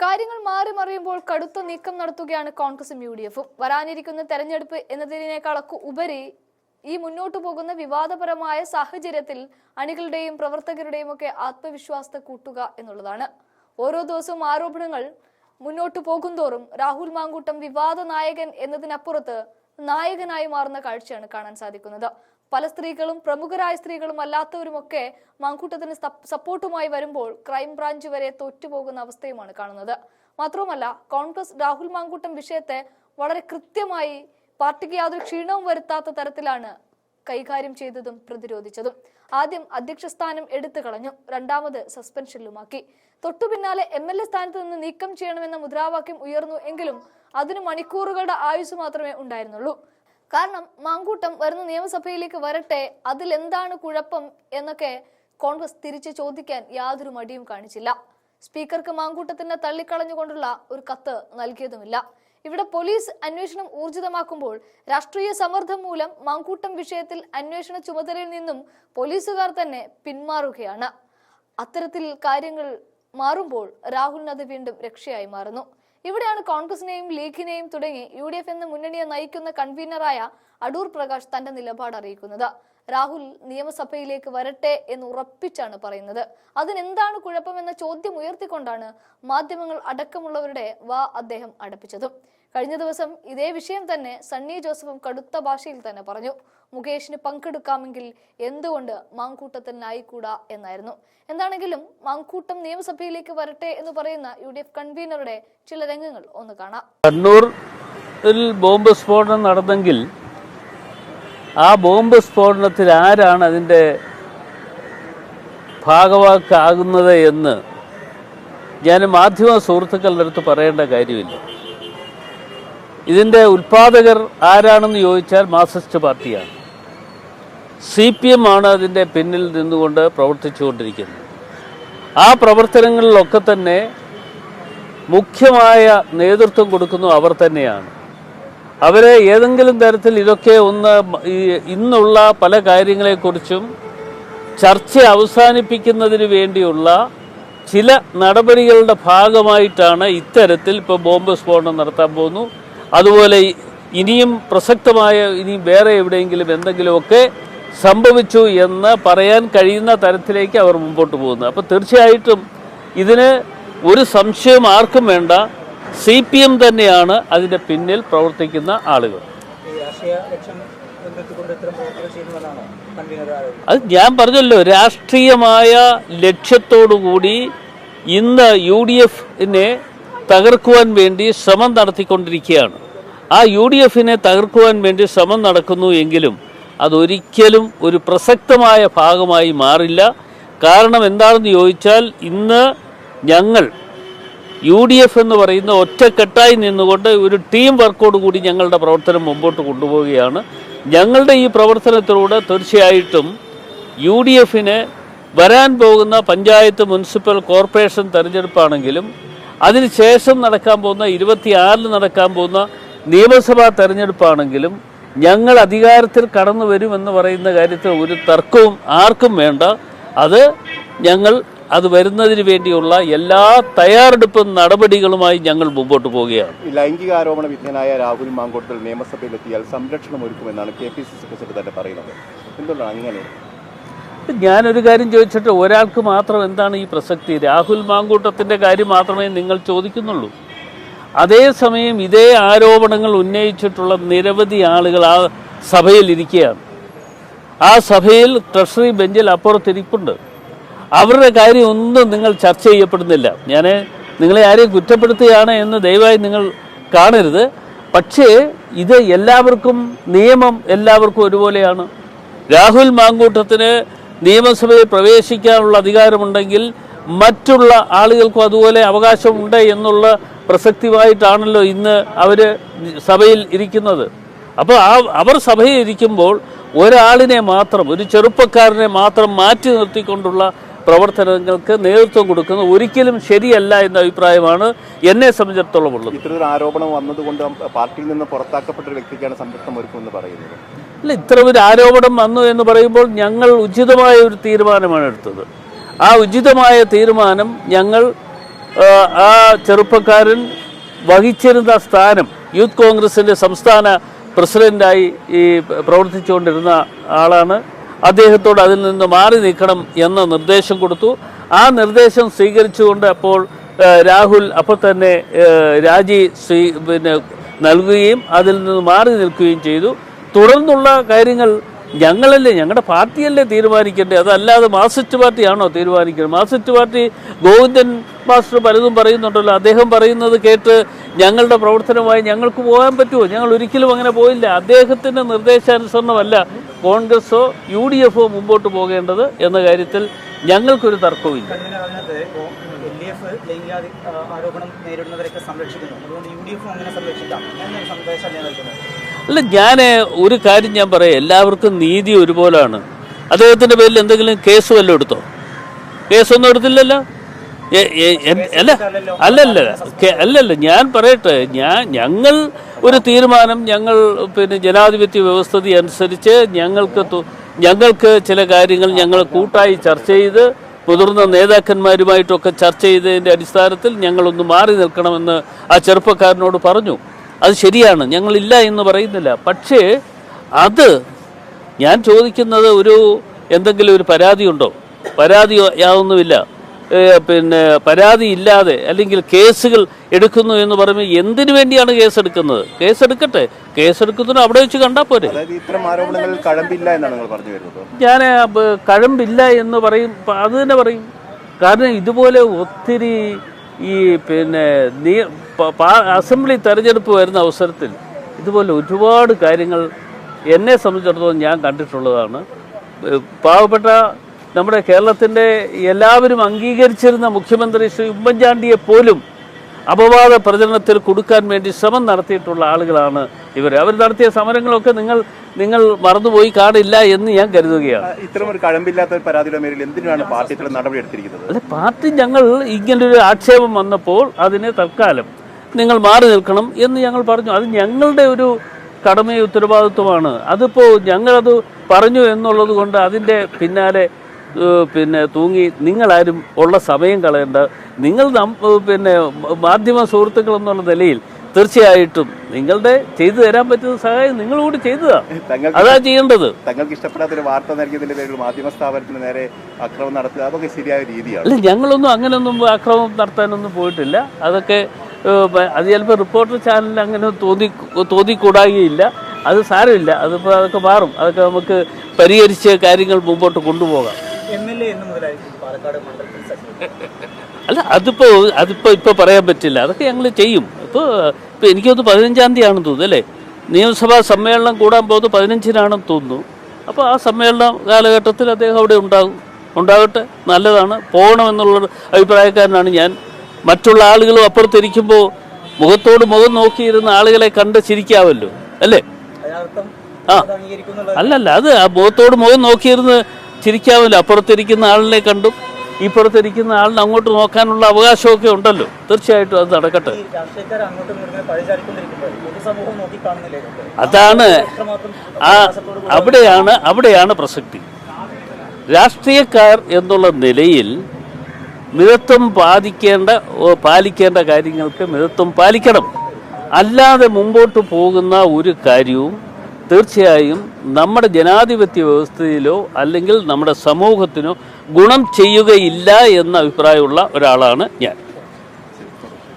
കാര്യങ്ങൾ മാറി മറിയുമ്പോൾ കടുത്ത നീക്കം നടത്തുകയാണ് കോൺഗ്രസും UDF-ഉം. വരാനിരിക്കുന്ന തെരഞ്ഞെടുപ്പ് എന്നതിനേക്കാളൊക്കെ ഉപരി ഈ മുന്നോട്ടു പോകുന്ന വിവാദപരമായ സാഹചര്യത്തിൽ അണികളുടെയും പ്രവർത്തകരുടെയും ഒക്കെ ആത്മവിശ്വാസത്തെ കൂട്ടുക എന്നുള്ളതാണ്. ഓരോ ദിവസവും ആരോപണങ്ങൾ മുന്നോട്ടു പോകുന്തോറും രാഹുൽ മാങ്കൂട്ടം വിവാദ നായകൻ എന്നതിനപ്പുറത്ത് നായകനായി മാറുന്ന കാഴ്ചയാണ് കാണാൻ സാധിക്കുന്നത്. പല സ്ത്രീകളും പ്രമുഖരായ സ്ത്രീകളും അല്ലാത്തവരുമൊക്കെ മാങ്കൂട്ടത്തിന് സപ്പോർട്ടുമായി വരുമ്പോൾ ക്രൈംബ്രാഞ്ച് വരെ തോറ്റുപോകുന്ന അവസ്ഥയുമാണ് കാണുന്നത്. മാത്രവുമല്ല, കോൺഗ്രസ് രാഹുൽ മാങ്കൂട്ടം വിഷയത്തെ വളരെ കൃത്യമായി പാർട്ടിക്ക് യാതൊരു ക്ഷീണവും വരുത്താത്ത തരത്തിലാണ് കൈകാര്യം ചെയ്തതും പ്രതിരോധിച്ചതും. ആദ്യം അധ്യക്ഷ സ്ഥാനം എടുത്തു കളഞ്ഞു, രണ്ടാമത് സസ്പെൻഷനിലുമാക്കി. തൊട്ടു പിന്നാലെ MLA സ്ഥാനത്ത് നിന്ന് നീക്കം ചെയ്യണമെന്ന മുദ്രാവാക്യം ഉയർന്നു എങ്കിലും അതിന് മണിക്കൂറുകളുടെ ആയുസ് മാത്രമേ ഉണ്ടായിരുന്നുള്ളൂ. കാരണം മാങ്കൂട്ടം വരുന്ന നിയമസഭയിലേക്ക് വരട്ടെ, അതിലെന്താണ് കുഴപ്പം എന്നൊക്കെ കോൺഗ്രസ് തിരിച്ചു ചോദിക്കാൻ യാതൊരു മടിയും കാണിച്ചില്ല. സ്പീക്കർക്ക് മാങ്കൂട്ടത്തിനെ തള്ളിക്കളഞ്ഞുകൊണ്ടുള്ള ഒരു കത്ത് നൽകിയതുമില്ല. ഇവിടെ പോലീസ് അന്വേഷണം ഊർജിതമാക്കുമ്പോൾ രാഷ്ട്രീയ സമ്മർദ്ദം മൂലം മാങ്കൂട്ടം വിഷയത്തിൽ അന്വേഷണ ചുമതലയിൽ നിന്നും പോലീസുകാർ തന്നെ പിന്മാറുകയാണ്. അത്തരത്തിൽ കാര്യങ്ങൾ മാറുമ്പോൾ രാഹുലിന് അത് വീണ്ടും രക്ഷയായി മാറുന്നു. ഇവിടെയാണ് കോൺഗ്രസിനെയും ലീഗിനെയും തുടങ്ങി UDF എന്ന മുന്നണിയെ നയിക്കുന്ന കൺവീനറായ അടൂർ പ്രകാശ് തന്റെ നിലപാട് അറിയിക്കുന്നത്. രാഹുൽ നിയമസഭയിലേക്ക് വരട്ടെ എന്ന് ഉറപ്പിച്ചാണ് പറയുന്നത്. അതിനെന്താണ് കുഴപ്പമെന്ന ചോദ്യം ഉയർത്തിക്കൊണ്ടാണ് മാധ്യമങ്ങൾ അടക്കമുള്ളവരുടെ വാ അദ്ദേഹം അടപ്പിച്ചതും. കഴിഞ്ഞ ദിവസം ഇതേ വിഷയം തന്നെ സണ്ണി ജോസഫും കടുത്ത ഭാഷയിൽ തന്നെ പറഞ്ഞു. മുകേഷിന് പങ്കെടുക്കാമെങ്കിൽ എന്തുകൊണ്ട് മാങ്കൂട്ടത്തിനായിക്കൂടാ എന്നായിരുന്നു. എന്താണെങ്കിലും മാങ്കൂട്ടം നിയമസഭയിലേക്ക് വരട്ടെ എന്ന് പറയുന്ന UDF കൺവീനറുടെ ചില രംഗങ്ങൾ ഒന്ന് കാണാം. കണ്ണൂരിൽ ബോംബ് സ്ഫോടനം നടന്നെങ്കിൽ ആ ബോംബ് സ്ഫോടനത്തിൽ ആരാണ് അതിൻ്റെ ഭാഗവാക്കാകുന്നത് എന്ന് ഞാൻ മാധ്യമ സുഹൃത്തുക്കളുടെ അടുത്ത് പറയേണ്ട കാര്യമില്ല. ഇതിൻ്റെ ഉൽപ്പാദകർ ആരാണെന്ന് ചോദിച്ചാൽ മാർക്സിസ്റ്റ് പാർട്ടിയാണ്. CPM ആണ് അതിൻ്റെ പിന്നിൽ നിന്നുകൊണ്ട് പ്രവർത്തിച്ചുകൊണ്ടിരിക്കുന്നത്. ആ പ്രവർത്തനങ്ങളിലൊക്കെ തന്നെ മുഖ്യമായ നേതൃത്വം കൊടുക്കുന്നു അവർ തന്നെയാണ്. അവരെ ഏതെങ്കിലും തരത്തിൽ ഇതൊക്കെ ഒന്ന് ഇന്നുള്ള പല കാര്യങ്ങളെക്കുറിച്ചും ചർച്ച അവസാനിപ്പിക്കുന്നതിന് വേണ്ടിയുള്ള ചില നടപടികളുടെ ഭാഗമായിട്ടാണ് ഇത്തരത്തിൽ ഇപ്പോൾ ബോംബ് സ്ഫോടനം നടത്താൻ പോകുന്നു. അതുപോലെ ഇനിയും പ്രസക്തമായ ഇനിയും വേറെ എവിടെയെങ്കിലും എന്തെങ്കിലുമൊക്കെ സംഭവിച്ചു എന്ന് പറയാൻ കഴിയുന്ന തരത്തിലേക്ക് അവർ മുമ്പോട്ട് പോകുന്നു. അപ്പോൾ തീർച്ചയായിട്ടും ഇതിന് ഒരു സംശയം ആർക്കും വേണ്ട, CPM തന്നെയാണ് അതിൻ്റെ പിന്നിൽ പ്രവർത്തിക്കുന്ന ആളുകൾ. അത് ഞാൻ പറഞ്ഞല്ലോ, രാഷ്ട്രീയമായ ലക്ഷ്യത്തോടുകൂടി ഇന്ന് UDF-നെ തകർക്കുവാൻ വേണ്ടി ശ്രമം നടത്തിക്കൊണ്ടിരിക്കുകയാണ്. ആ UDF-നെ തകർക്കുവാൻ വേണ്ടി ശ്രമം നടക്കുന്നു എങ്കിലും അതൊരിക്കലും ഒരു പ്രസക്തമായ ഭാഗമായി മാറില്ല. കാരണം എന്താണെന്ന് ചോദിച്ചാൽ ഇന്ന് ഞങ്ങൾ UDF എന്ന് പറയുന്ന ഒറ്റക്കെട്ടായി നിന്നുകൊണ്ട് ഒരു ടീം വർക്കോടുകൂടി ഞങ്ങളുടെ പ്രവർത്തനം മുമ്പോട്ട് കൊണ്ടുപോവുകയാണ്. ഞങ്ങളുടെ ഈ പ്രവർത്തനത്തിലൂടെ തീർച്ചയായിട്ടും UDF-ന് വരാൻ പോകുന്ന പഞ്ചായത്ത്, മുനിസിപ്പൽ, കോർപ്പറേഷൻ തെരഞ്ഞെടുപ്പാണെങ്കിലും അതിനുശേഷം നടക്കാൻ പോകുന്ന 26-ന് നടക്കാൻ പോകുന്ന നിയമസഭാ തെരഞ്ഞെടുപ്പാണെങ്കിലും ഞങ്ങൾ അധികാരത്തിൽ കടന്നു വരുമെന്ന് പറയുന്ന കാര്യത്തിൽ ഒരു തർക്കവും ആർക്കും വേണ്ട. അത് വരുന്നതിന് വേണ്ടിയുള്ള എല്ലാ തയ്യാറെടുപ്പും നടപടികളുമായി ഞങ്ങൾ മുമ്പോട്ട് പോവുകയാണ്. ലൈംഗിക ആരോപണ വിധേയനായ രാഹുൽ മാങ്കൂട്ടത്തിൽ നിയമസഭയിലെത്തിയാൽ സംരക്ഷണം ഒരുക്കുമെന്നാണ് KPCC പ്രസിഡന്റ് തന്നെ പറയുന്നത്. എന്തുകൊണ്ടാണ് അങ്ങനെ? ഞാനൊരു കാര്യം ചോദിച്ചിട്ട് ഒരാൾക്ക് മാത്രം എന്താണ് ഈ പ്രസക്തി? രാഹുൽ മാങ്കൂട്ടത്തിൻ്റെ കാര്യം മാത്രമേ നിങ്ങൾ ചോദിക്കുന്നുള്ളൂ. അതേസമയം ഇതേ ആരോപണങ്ങൾ ഉന്നയിച്ചിട്ടുള്ള നിരവധി ആളുകൾ ആ സഭയിൽ ഇരിക്കുകയാണ്. ആ സഭയിൽ ട്രഷറി ബെഞ്ചിൽ അപ്പുറത്തിരിപ്പുണ്ട്. അവരുടെ കാര്യം ഒന്നും നിങ്ങൾ ചർച്ച ചെയ്യപ്പെടുന്നില്ല. ഞാൻ നിങ്ങളെ ആരെയും കുറ്റപ്പെടുത്തുകയാണ് എന്ന് ദയവായി നിങ്ങൾ കാണരുത്. പക്ഷേ ഇത് എല്ലാവർക്കും, നിയമം എല്ലാവർക്കും ഒരുപോലെയാണ്. രാഹുൽ മാങ്കൂട്ടത്തിന് നിയമസഭയിൽ പ്രവേശിക്കാനുള്ള അധികാരമുണ്ടെങ്കിൽ മറ്റുള്ള ആളുകൾക്കും അതുപോലെ അവകാശമുണ്ട് എന്നുള്ള പ്രസക്തിയായിട്ടാണല്ലോ ഇന്ന് അവർ സഭയിൽ ഇരിക്കുന്നത്. അപ്പോൾ അവർ സഭയിൽ ഇരിക്കുമ്പോൾ ഒരാളിനെ മാത്രം, ഒരു ചെറുപ്പക്കാരനെ മാത്രം മാറ്റി നിർത്തിക്കൊണ്ടുള്ള പ്രവർത്തനങ്ങൾക്ക് നേതൃത്വം കൊടുക്കുന്നത് ഒരിക്കലും ശരിയല്ല എന്ന അഭിപ്രായമാണ് എന്നെ സംബന്ധിച്ചിടത്തോളം ഉള്ളത്. ഇത്തരത്തിൽ ആരോപണം വന്നതുകൊണ്ട് പാർട്ടിയിൽ നിന്ന് പുറത്താക്കപ്പെട്ട ഒരു വ്യക്തിക്കാണ് സംരക്ഷണം ഒരുക്കുമെന്ന് പറയുന്നത്. അല്ല, ഇത്ര ഒരു ആരോപണം വന്നു എന്ന് പറയുമ്പോൾ ഞങ്ങൾ ഉചിതമായ ഒരു തീരുമാനമാണ് എടുത്തത്. ആ ഉചിതമായ തീരുമാനം ഞങ്ങൾ ആ ചെറുപ്പക്കാരൻ വഹിച്ചിരുന്ന സ്ഥാനം യൂത്ത് കോൺഗ്രസിൻ്റെ സംസ്ഥാന പ്രസിഡൻ്റായി പ്രവർത്തിച്ചുകൊണ്ടിരുന്ന ആളാണ്. അദ്ദേഹത്തോട് അതിൽ നിന്ന് മാറി നിൽക്കണം എന്ന നിർദ്ദേശം കൊടുത്തു. ആ നിർദ്ദേശം സ്വീകരിച്ചുകൊണ്ട് അപ്പോൾ രാഹുൽ അപ്പോൾ തന്നെ രാജി നൽകുകയും അതിൽ നിന്ന് മാറി നിൽക്കുകയും ചെയ്തു. തുടർന്നുള്ള കാര്യങ്ങൾ ഞങ്ങളുടെ പാർട്ടിയല്ലേ തീരുമാനിക്കേണ്ടത്, അതല്ലാതെ മാർക്സിസ്റ്റ് പാർട്ടിയാണോ തീരുമാനിക്കുന്നത്? മാർക്സിസ്റ്റ് പാർട്ടി ഗോവിന്ദൻ മാസ്റ്റർ പലതും പറയുന്നുണ്ടല്ലോ, അദ്ദേഹം പറയുന്നത് കേട്ട് ഞങ്ങളുടെ പ്രവർത്തനമായി ഞങ്ങൾക്ക് പോകാൻ പറ്റുമോ? ഞങ്ങൾ ഒരിക്കലും അങ്ങനെ പോയില്ല. അദ്ദേഹത്തിൻ്റെ നിർദ്ദേശാനുസരണമല്ല കോൺഗ്രസോ UDFോ മുമ്പോട്ട് പോകേണ്ടത് എന്ന കാര്യത്തിൽ ഞങ്ങൾക്കൊരു തർക്കവുമില്ല. അല്ല, ഞാൻ ഒരു കാര്യം ഞാൻ പറയാം, എല്ലാവർക്കും നീതി ഒരുപോലാണ്. അദ്ദേഹത്തിൻ്റെ പേരിൽ എന്തെങ്കിലും കേസ് വല്ലതും എടുത്തോ? കേസൊന്നും എടുത്തില്ലല്ലോ. അല്ലല്ല ഞാൻ പറയട്ടെ, ഞങ്ങൾ ഒരു തീരുമാനം, ഞങ്ങൾ ജനാധിപത്യ വ്യവസ്ഥിതി അനുസരിച്ച് ഞങ്ങൾക്ക് ചില കാര്യങ്ങൾ ഞങ്ങൾ കൂട്ടായി ചർച്ച ചെയ്ത് മുതിർന്ന നേതാക്കന്മാരുമായിട്ടൊക്കെ ചർച്ച ചെയ്തതിൻ്റെ അടിസ്ഥാനത്തിൽ ഞങ്ങളൊന്ന് മാറി നിൽക്കണമെന്ന് ആ ചെറുപ്പക്കാരനോട് പറഞ്ഞു. അത് ശരിയാണ്, ഞങ്ങളില്ല എന്ന് പറയുന്നില്ല. പക്ഷേ അത് ഞാൻ ചോദിക്കുന്നത്, എന്തെങ്കിലും ഒരു പരാതിയുണ്ടോ? പരാതിയാവുന്നുമില്ല. പരാതി ഇല്ലാതെ അല്ലെങ്കിൽ കേസുകൾ എടുക്കുന്നു എന്ന് പറയുമ്പോൾ എന്തിനു വേണ്ടിയാണ് കേസെടുക്കുന്നത്? കേസെടുക്കട്ടെ, കേസെടുക്കുന്നതിന് അവിടെ വെച്ച് കണ്ടാൽ പോരെ. ഞാൻ കഴമ്പില്ല എന്ന് പറയും, അത് തന്നെ പറയും. കാരണം ഇതുപോലെ ഒത്തിരി അസംബ്ലി തെരഞ്ഞെടുപ്പ് വരുന്ന അവസരത്തിൽ ഇതുപോലെ ഒരുപാട് കാര്യങ്ങൾ എന്നെ സംബന്ധിച്ചിടത്തോളം ഞാൻ കണ്ടിട്ടുള്ളതാണ്. പാവപ്പെട്ട നമ്മുടെ കേരളത്തിൻ്റെ എല്ലാവരും അംഗീകരിച്ചിരുന്ന മുഖ്യമന്ത്രി ശ്രീ ഉമ്മൻചാണ്ടിയെ പോലും അപവാദ പ്രചരണത്തിൽ കൊടുക്കാൻ വേണ്ടി ശ്രമം നടത്തിയിട്ടുള്ള ആളുകളാണ് ഇവർ. അവർ നടത്തിയ സമരങ്ങളൊക്കെ നിങ്ങൾ മറന്നുപോയി കാണില്ല എന്ന് ഞാൻ കരുതുകയാണ്. ഇത്തരമൊരു കഴമ്പില്ലാത്ത ഒരു പരാതിയുടെ മേലിൽ എന്തിനാണ് പാർട്ടി ഇത്ര നടപടി എടുത്തിരിക്കുന്നത്? അല്ലെ, പാർട്ടി ഞങ്ങൾ ഇങ്ങനൊരു ആക്ഷേപം വന്നപ്പോൾ അതിന് തൽക്കാലം നിങ്ങൾ മാറി നിൽക്കണം എന്ന് ഞങ്ങൾ പറഞ്ഞു. അത് ഞങ്ങളുടെ ഒരു കടമയും ഉത്തരവാദിത്വമാണ്. അതിപ്പോൾ ഞങ്ങളത് പറഞ്ഞു എന്നുള്ളത് കൊണ്ട് അതിൻ്റെ പിന്നാലെ തൂങ്ങി നിങ്ങളാരും ഉള്ള സമയം കളയേണ്ട. നിങ്ങൾ മാധ്യമ സുഹൃത്തുക്കൾ എന്നുള്ള നിലയിൽ തീർച്ചയായിട്ടും നിങ്ങളുടെ ചെയ്തു തരാൻ പറ്റുന്ന സഹായം നിങ്ങൾ കൂടി ചെയ്തതാ, അതാ ചെയ്യേണ്ടത്. തങ്ങൾക്ക് ഇഷ്ടപ്പെടാത്തൊരു വാർത്ത നൽകിയതിന്റെ പേരിൽ മാധ്യമ സ്ഥാപനത്തിന് നേരെ ആക്രമണം നടത്തുക, അതൊക്കെ ശരിയായ രീതിയാണ്. അല്ല, ഞങ്ങളൊന്നും അങ്ങനെയൊന്നും ആക്രമണം നടത്താനൊന്നും പോയിട്ടില്ല. അതൊക്കെ അത് ചിലപ്പോൾ റിപ്പോർട്ടർ ചാനലിൽ അങ്ങനെ തോന്നിക്കൂടാകുകയില്ല. അത് സാരമില്ല, അതൊക്കെ മാറും. അതൊക്കെ നമുക്ക് പരിഹരിച്ച് കാര്യങ്ങൾ മുമ്പോട്ട് കൊണ്ടുപോകാം. അല്ല, അതിപ്പോൾ പറയാൻ പറ്റില്ല. അതൊക്കെ ഞങ്ങൾ ചെയ്യും. ഇപ്പോൾ എനിക്കൊന്ന് 15-ാം തീയതിയാണെന്ന് തോന്നുന്നു അല്ലേ, നിയമസഭാ സമ്മേളനം കൂടാൻ പോകുന്നത് 15-നാണെന്ന് തോന്നുന്നു. അപ്പോൾ ആ സമ്മേളന കാലഘട്ടത്തിൽ അദ്ദേഹം അവിടെ ഉണ്ടാകട്ടെ, നല്ലതാണ്. പോകണമെന്നുള്ള അഭിപ്രായക്കാരനാണ് ഞാൻ. മറ്റുള്ള ആളുകളും അപ്പുറത്തിരിക്കുമ്പോൾ മുഖത്തോട് മുഖം നോക്കിയിരുന്ന ആളുകളെ കണ്ട് ചിരിക്കാമല്ലോ അല്ലേ? അല്ലല്ല, അത് ആ മുഖത്തോട് മുഖം നോക്കിയിരുന്ന് ചിരിക്കാമല്ലോ. അപ്പുറത്തിരിക്കുന്ന ആളിനെ കണ്ടും ഇപ്പുറത്തിരിക്കുന്ന ആളിന് അങ്ങോട്ട് നോക്കാനുള്ള അവകാശമൊക്കെ ഉണ്ടല്ലോ. തീർച്ചയായിട്ടും അത് നടക്കട്ടെ. അതാണ് അവിടെയാണ് പ്രസക്തി. രാഷ്ട്രീയക്കാർ എന്നുള്ള നിലയിൽ മിതത്വം പാലിക്കേണ്ട കാര്യങ്ങൾക്ക് മിതത്വം പാലിക്കണം. അല്ലാതെ മുമ്പോട്ട് പോകുന്ന ഒരു കാര്യവും തീർച്ചയായും നമ്മുടെ ജനാധിപത്യ വ്യവസ്ഥയിലോ അല്ലെങ്കിൽ നമ്മുടെ സമൂഹത്തിനോ ഗുണം ചെയ്യുകയില്ല എന്ന അഭിപ്രായമുള്ള ഒരാളാണ് ഞാൻ.